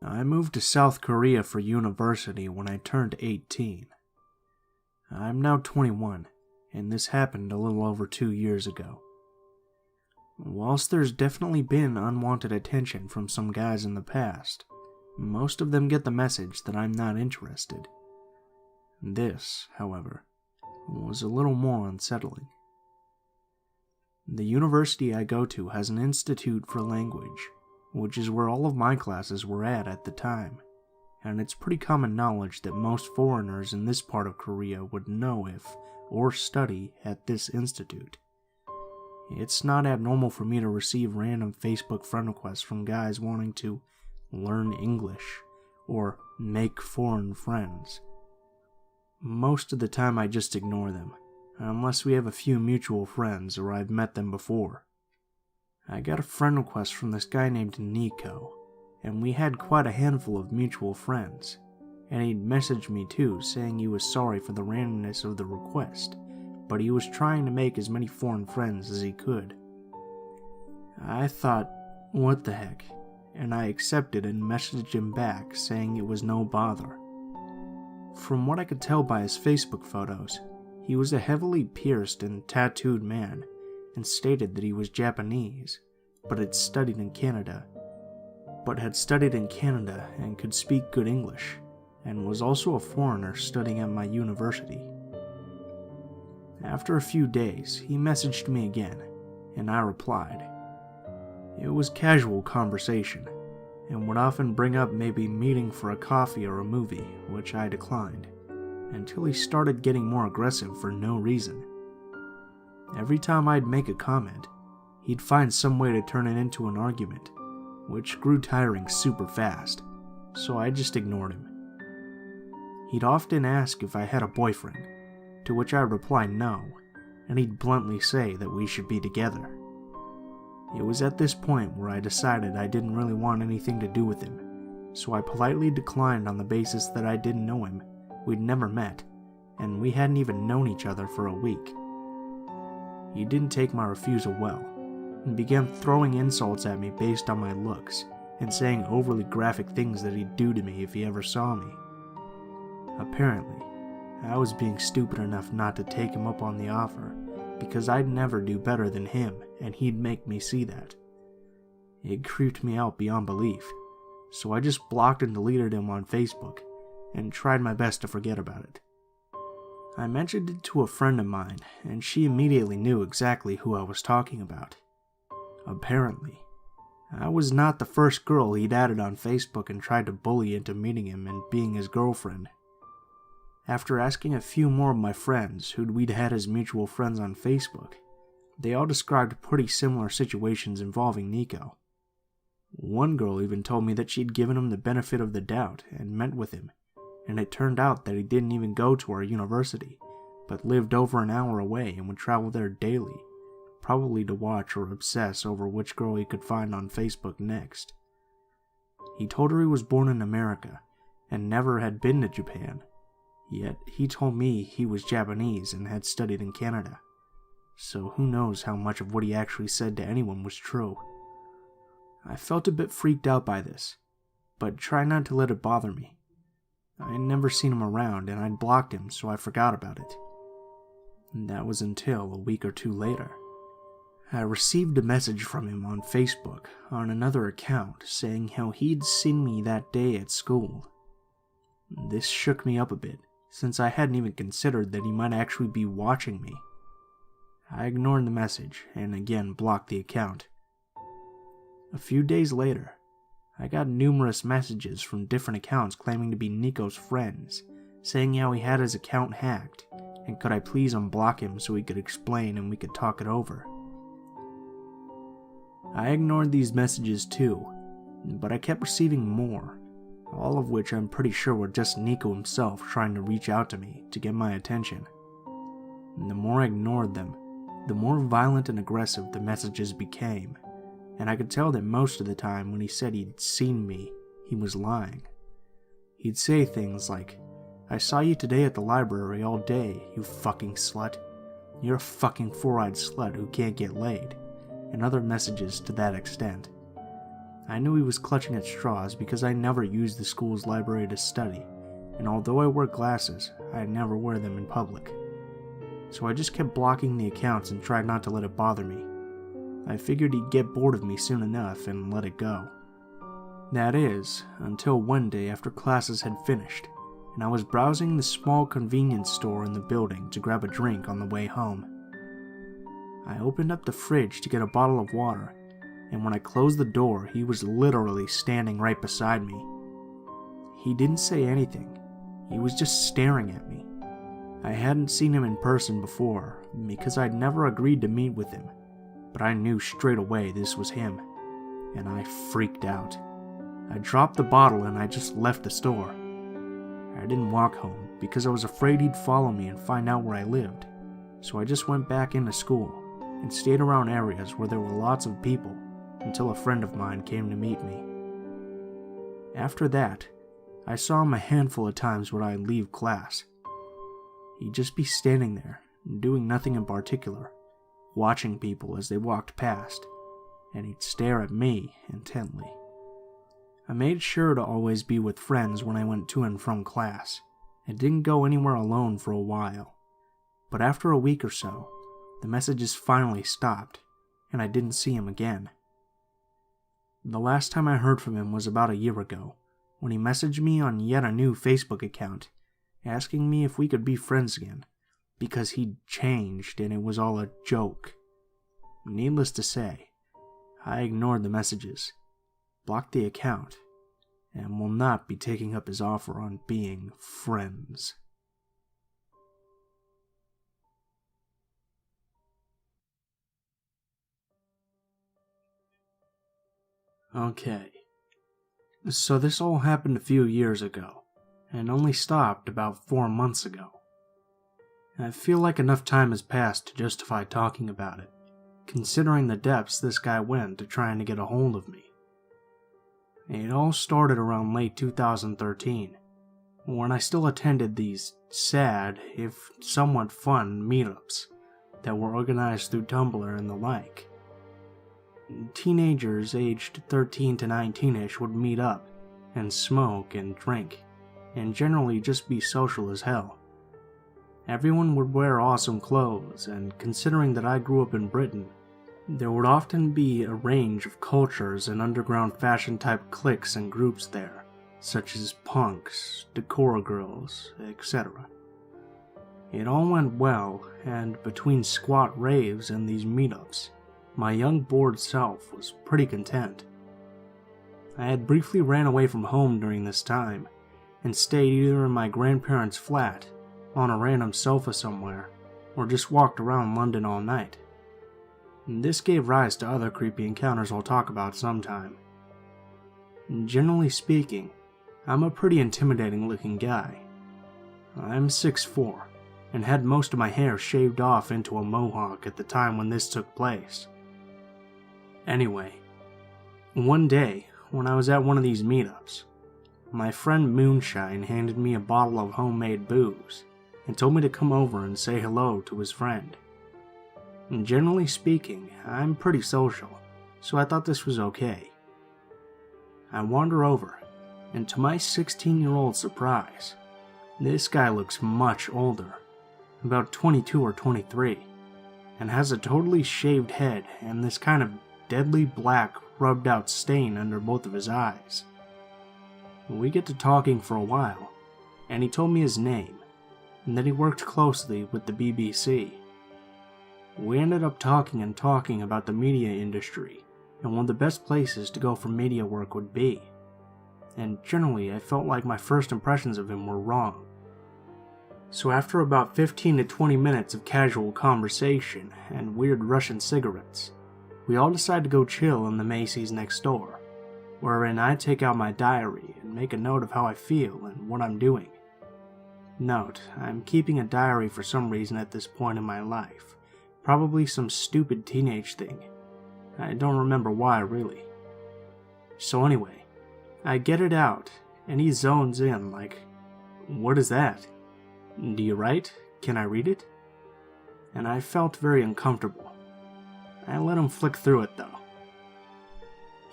I moved to South Korea for university when I turned 18. I'm now 21, and this happened a little over 2 years ago. Whilst there's definitely been unwanted attention from some guys in the past, most of them get the message that I'm not interested. This, however, was a little more unsettling. The university I go to has an institute for language, which is where all of my classes were at the time, and it's pretty common knowledge that most foreigners in this part of Korea would know if or study at this institute. It's not abnormal for me to receive random Facebook friend requests from guys wanting to learn English or make foreign friends. Most of the time I just ignore them, unless we have a few mutual friends or I've met them before. I got a friend request from this guy named Nico, and we had quite a handful of mutual friends, and he'd messaged me too saying he was sorry for the randomness of the request, but he was trying to make as many foreign friends as he could. I thought, what the heck, and I accepted and messaged him back saying it was no bother. From what I could tell by his Facebook photos, he was a heavily pierced and tattooed man, and stated that he was Japanese, but had studied in Canada and could speak good English, and was also a foreigner studying at my university. After a few days, he messaged me again, and I replied. It was casual conversation, and would often bring up maybe meeting for a coffee or a movie, which I declined, until he started getting more aggressive for no reason. Every time I'd make a comment, he'd find some way to turn it into an argument, which grew tiring super fast, so I just ignored him. He'd often ask if I had a boyfriend, to which I'd reply no, and he'd bluntly say that we should be together. It was at this point where I decided I didn't really want anything to do with him, so I politely declined on the basis that I didn't know him, we'd never met, and we hadn't even known each other for a week. He didn't take my refusal well, and began throwing insults at me based on my looks, and saying overly graphic things that he'd do to me if he ever saw me. Apparently, I was being stupid enough not to take him up on the offer, because I'd never do better than him, and he'd make me see that. It creeped me out beyond belief, so I just blocked and deleted him on Facebook, and tried my best to forget about it. I mentioned it to a friend of mine, and she immediately knew exactly who I was talking about. Apparently, I was not the first girl he'd added on Facebook and tried to bully into meeting him and being his girlfriend. After asking a few more of my friends who we'd had as mutual friends on Facebook, they all described pretty similar situations involving Nico. One girl even told me that she'd given him the benefit of the doubt and met with him, and it turned out that he didn't even go to our university, but lived over an hour away and would travel there daily, probably to watch or obsess over which girl he could find on Facebook next. He told her he was born in America and never had been to Japan, yet he told me he was Japanese and had studied in Canada, so who knows how much of what he actually said to anyone was true. I felt a bit freaked out by this, but tried not to let it bother me. I had never seen him around, and I'd blocked him, so I forgot about it. And that was until a week or two later. I received a message from him on Facebook on another account saying how he'd seen me that day at school. This shook me up a bit, since I hadn't even considered that he might actually be watching me. I ignored the message and again blocked the account. A few days later, I got numerous messages from different accounts claiming to be Nico's friends, saying how he had his account hacked, and could I please unblock him so he could explain and we could talk it over. I ignored these messages too, but I kept receiving more, all of which I'm pretty sure were just Nico himself trying to reach out to me to get my attention. And the more I ignored them, the more violent and aggressive the messages became, and I could tell that most of the time when he said he'd seen me, he was lying. He'd say things like, "I saw you today at the library all day, you fucking slut. You're a fucking four-eyed slut who can't get laid," and other messages to that extent. I knew he was clutching at straws because I never used the school's library to study, and although I wore glasses, I never wear them in public. So I just kept blocking the accounts and tried not to let it bother me. I figured he'd get bored of me soon enough and let it go. That is, until one day after classes had finished, and I was browsing the small convenience store in the building to grab a drink on the way home. I opened up the fridge to get a bottle of water, and when I closed the door, he was literally standing right beside me. He didn't say anything. He was just staring at me. I hadn't seen him in person before, because I'd never agreed to meet with him, but I knew straight away this was him, and I freaked out. I dropped the bottle and I just left the store. I didn't walk home because I was afraid he'd follow me and find out where I lived, so I just went back into school and stayed around areas where there were lots of people until a friend of mine came to meet me. After that, I saw him a handful of times when I'd leave class. He'd just be standing there, doing nothing in particular, watching people as they walked past, and he'd stare at me intently. I made sure to always be with friends when I went to and from class, and didn't go anywhere alone for a while. But after a week or so, the messages finally stopped, and I didn't see him again. The last time I heard from him was about a year ago, when he messaged me on yet a new Facebook account, asking me if we could be friends again, because he'd changed and it was all a joke. Needless to say, I ignored the messages, blocked the account, and will not be taking up his offer on being friends. Okay, so this all happened a few years ago, and only stopped about 4 months ago. I feel like enough time has passed to justify talking about it, considering the depths this guy went to trying to get a hold of me. It all started around late 2013, when I still attended these sad, if somewhat fun, meetups that were organized through Tumblr and the like. Teenagers aged 13 to 19ish would meet up and smoke and drink, and generally just be social as hell. Everyone would wear awesome clothes, and considering that I grew up in Britain, there would often be a range of cultures and underground fashion type cliques and groups there, such as punks, decor girls, etc. It all went well, and between squat raves and these meetups, my young bored self was pretty content. I had briefly ran away from home during this time, and stayed either in my grandparents' flat, on a random sofa somewhere, or just walked around London all night. This gave rise to other creepy encounters I'll talk about sometime. Generally speaking, I'm a pretty intimidating looking guy. I'm 6'4", and had most of my hair shaved off into a mohawk at the time when this took place. Anyway, one day, when I was at one of these meetups, my friend Moonshine handed me a bottle of homemade booze and told me to come over and say hello to his friend. And generally speaking, I'm pretty social, so I thought this was okay. I wander over, and to my 16-year-old surprise, this guy looks much older, about 22 or 23, and has a totally shaved head and this kind of deadly black rubbed out stain under both of his eyes. We get to talking for a while, and he told me his name, and that he worked closely with the BBC. We ended up talking about the media industry, and one of the best places to go for media work would be. And generally, I felt like my first impressions of him were wrong. So after about 15 to 20 minutes of casual conversation and weird Russian cigarettes, we all decide to go chill in the Macy's next door, wherein I take out my diary and make a note of how I feel and what I'm doing. Note, I'm keeping a diary for some reason at this point in my life, probably some stupid teenage thing. I don't remember why really. So anyway, I get it out, and he zones in like, "What is that? Do you write? Can I read it?" And I felt very uncomfortable. I let him flick through it though.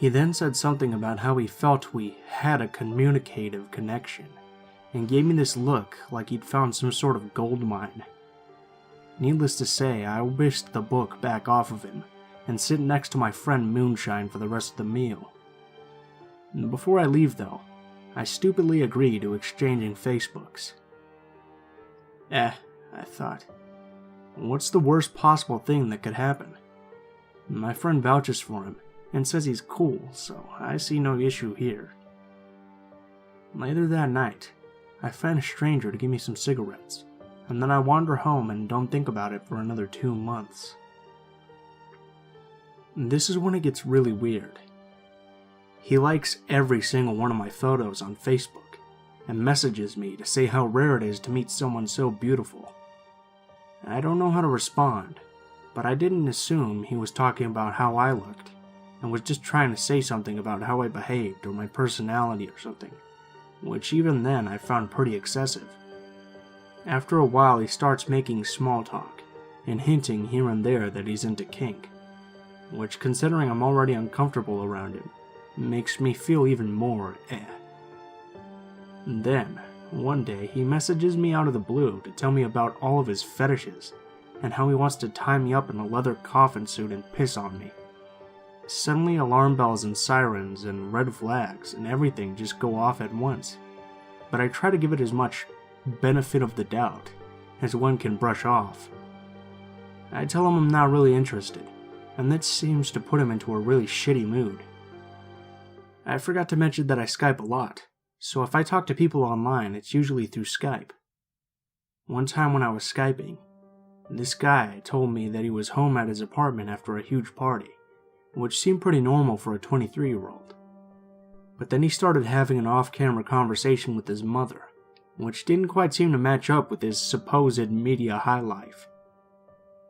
He then said something about how he felt we had a communicative connection, and gave me this look like he'd found some sort of gold mine. Needless to say, I wished the book back off of him, and sit next to my friend Moonshine for the rest of the meal. Before I leave though, I stupidly agreed to exchanging Facebooks. I thought, what's the worst possible thing that could happen? My friend vouches for him, and says he's cool, so I see no issue here. Later that night, I find a stranger to give me some cigarettes, and then I wander home and don't think about it for another 2 months. This is when it gets really weird. He likes every single one of my photos on Facebook, and messages me to say how rare it is to meet someone so beautiful. I don't know how to respond, but I didn't assume he was talking about how I looked, and was just trying to say something about how I behaved or my personality or something, which even then I found pretty excessive. After a while he starts making small talk, and hinting here and there that he's into kink, which, considering I'm already uncomfortable around him, makes me feel even more And then, one day, he messages me out of the blue to tell me about all of his fetishes, and how he wants to tie me up in a leather coffin suit and piss on me. Suddenly alarm bells and sirens and red flags and everything just go off at once, but I try to give it as much benefit of the doubt as one can brush off. I tell him I'm not really interested, and that seems to put him into a really shitty mood. I forgot to mention that I Skype a lot, so if I talk to people online, it's usually through Skype. One time when I was Skyping, this guy told me that he was home at his apartment after a huge party, which seemed pretty normal for a 23-year-old. But then he started having an off-camera conversation with his mother, which didn't quite seem to match up with his supposed media high life.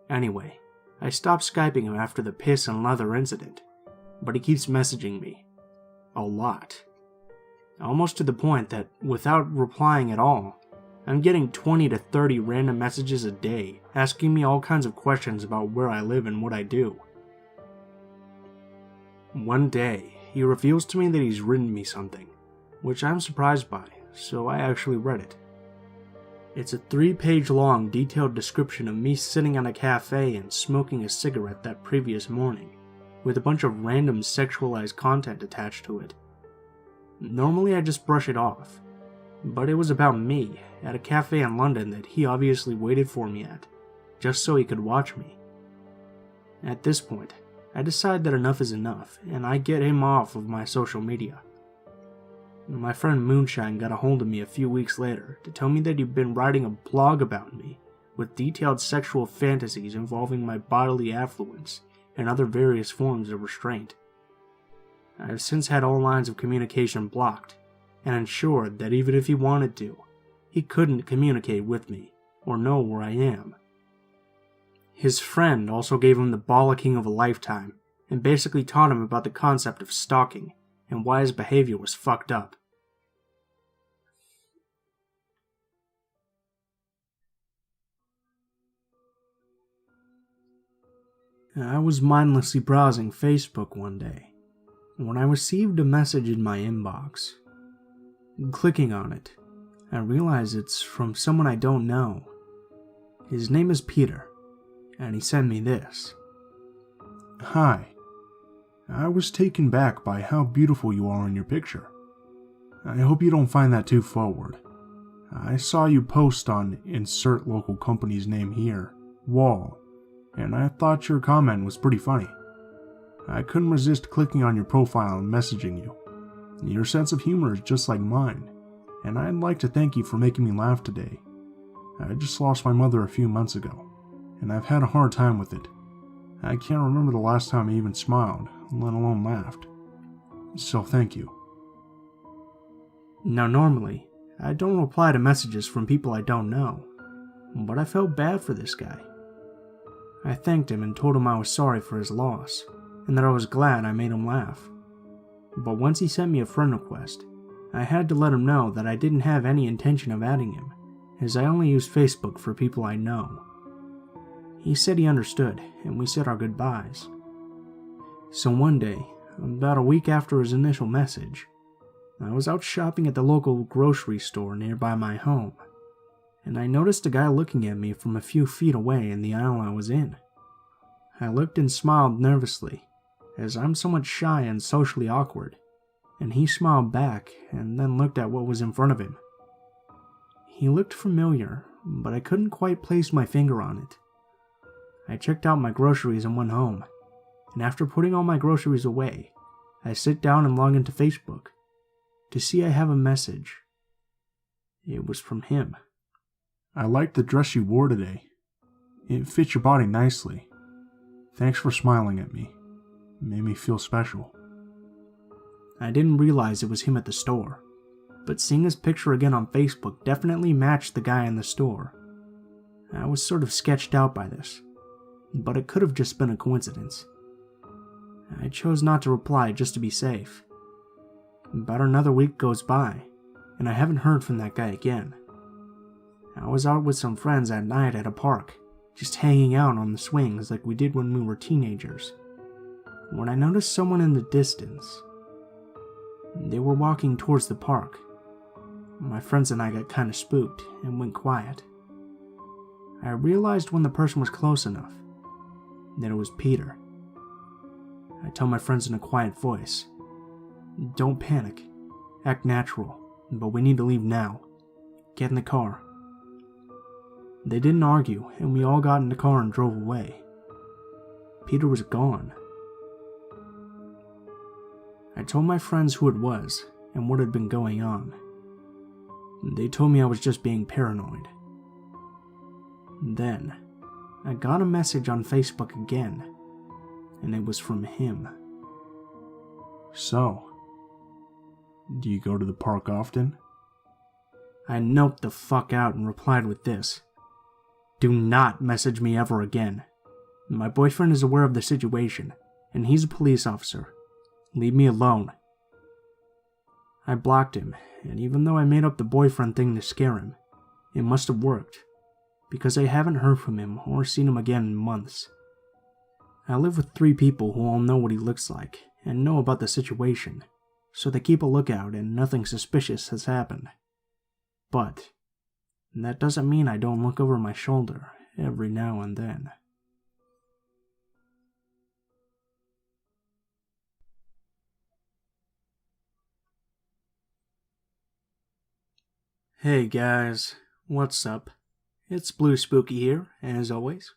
Anyway, I stopped Skyping him after the piss and leather incident, but he keeps messaging me. A lot. Almost to the point that, without replying at all, I'm getting 20 to 30 random messages a day asking me all kinds of questions about where I live and what I do. One day, he reveals to me that he's written me something, which I'm surprised by, so I actually read it. It's a 3-page long detailed description of me sitting at a cafe and smoking a cigarette that previous morning, with a bunch of random sexualized content attached to it. Normally I just brush it off, but it was about me at a cafe in London that he obviously waited for me at, just so he could watch me. At this point, I decide that enough is enough, and I get him off of my social media. My friend Moonshine got a hold of me a few weeks later to tell me that he'd been writing a blog about me, with detailed sexual fantasies involving my bodily affluence and other various forms of restraint. I've since had all lines of communication blocked, and ensured that even if he wanted to, he couldn't communicate with me, or know where I am. His friend also gave him the bollocking of a lifetime, and basically taught him about the concept of stalking, and why his behavior was fucked up. I was mindlessly browsing Facebook one day, when I received a message in my inbox. Clicking on it, I realize it's from someone I don't know. His name is Peter, and he sent me this. Hi. I was taken back by how beautiful you are in your picture. I hope you don't find that too forward. I saw you post on insert local company's name here, wall, and I thought your comment was pretty funny. I couldn't resist clicking on your profile and messaging you. Your sense of humor is just like mine, and I'd like to thank you for making me laugh today. I just lost my mother a few months ago, and I've had a hard time with it. I can't remember the last time I even smiled, let alone laughed. So thank you. Now normally, I don't reply to messages from people I don't know, but I felt bad for this guy. I thanked him and told him I was sorry for his loss, and that I was glad I made him laugh. But once he sent me a friend request, I had to let him know that I didn't have any intention of adding him, as I only use Facebook for people I know. He said he understood, and we said our goodbyes. So one day, About a week after his initial message, I was out shopping at the local grocery store nearby my home, and I noticed a guy looking at me from a few feet away in the aisle I was in. I looked and smiled nervously, as I'm somewhat shy and socially awkward, and he smiled back and then looked at what was in front of him. He looked familiar, but I couldn't quite place my finger on it. I checked out my groceries and went home, and after putting all my groceries away, I sit down and log into Facebook to see I have a message. It was from him. I liked the dress you wore today. It fits your body nicely. Thanks for smiling at me. It made me feel special. I didn't realize it was him at the store, but seeing his picture again on Facebook definitely matched the guy in the store. I was sort of sketched out by this, but it could have just been a coincidence. I chose not to reply just to be safe. About another week goes by, and I haven't heard from that guy again. I was out with some friends at night at a park, just hanging out on the swings like we did when we were teenagers, when I noticed someone in the distance. They were walking towards the park. My friends and I got kind of spooked and went quiet. I realized when the person was close enough that it was Peter. I tell my friends in a quiet voice, "Don't panic, act natural, but we need to leave now. Get in the car." They didn't argue, and we all got in the car and drove away. Peter was gone. I told my friends who it was and what had been going on. They told me I was just being paranoid. Then, I got a message on Facebook again, and it was from him. So, do you go to the park often? I noped the fuck out and replied with this: "Do not message me ever again. My boyfriend is aware of the situation, and he's a police officer. Leave me alone." I blocked him, and even though I made up the boyfriend thing to scare him, it must have worked, because I haven't heard from him or seen him again in months. I live with 3 people who all know what he looks like and know about the situation, so they keep a lookout and nothing suspicious has happened. But that doesn't mean I don't look over my shoulder every now and then. Hey guys, what's up? It's Blue Spooky here, as always.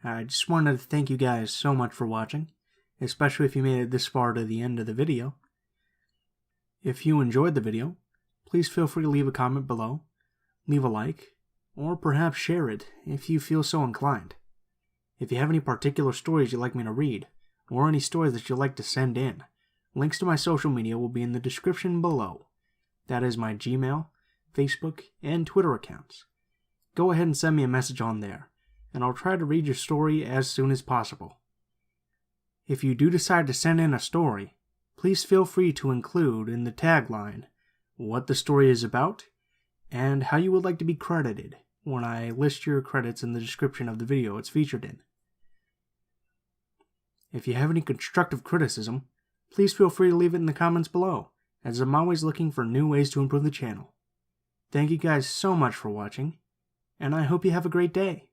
I just wanted to thank you guys so much for watching, especially if you made it this far to the end of the video. If you enjoyed the video, please feel free to leave a comment below, leave a like, or perhaps share it if you feel so inclined. If you have any particular stories you'd like me to read, or any stories that you'd like to send in, links to my social media will be in the description below. That is my Gmail, Facebook, and Twitter accounts. Go ahead and send me a message on there, and I'll try to read your story as soon as possible. If you do decide to send in a story, please feel free to include in the tagline what the story is about and how you would like to be credited when I list your credits in the description of the video it's featured in. If you have any constructive criticism, please feel free to leave it in the comments below, as I'm always looking for new ways to improve the channel. Thank you guys so much for watching, and I hope you have a great day.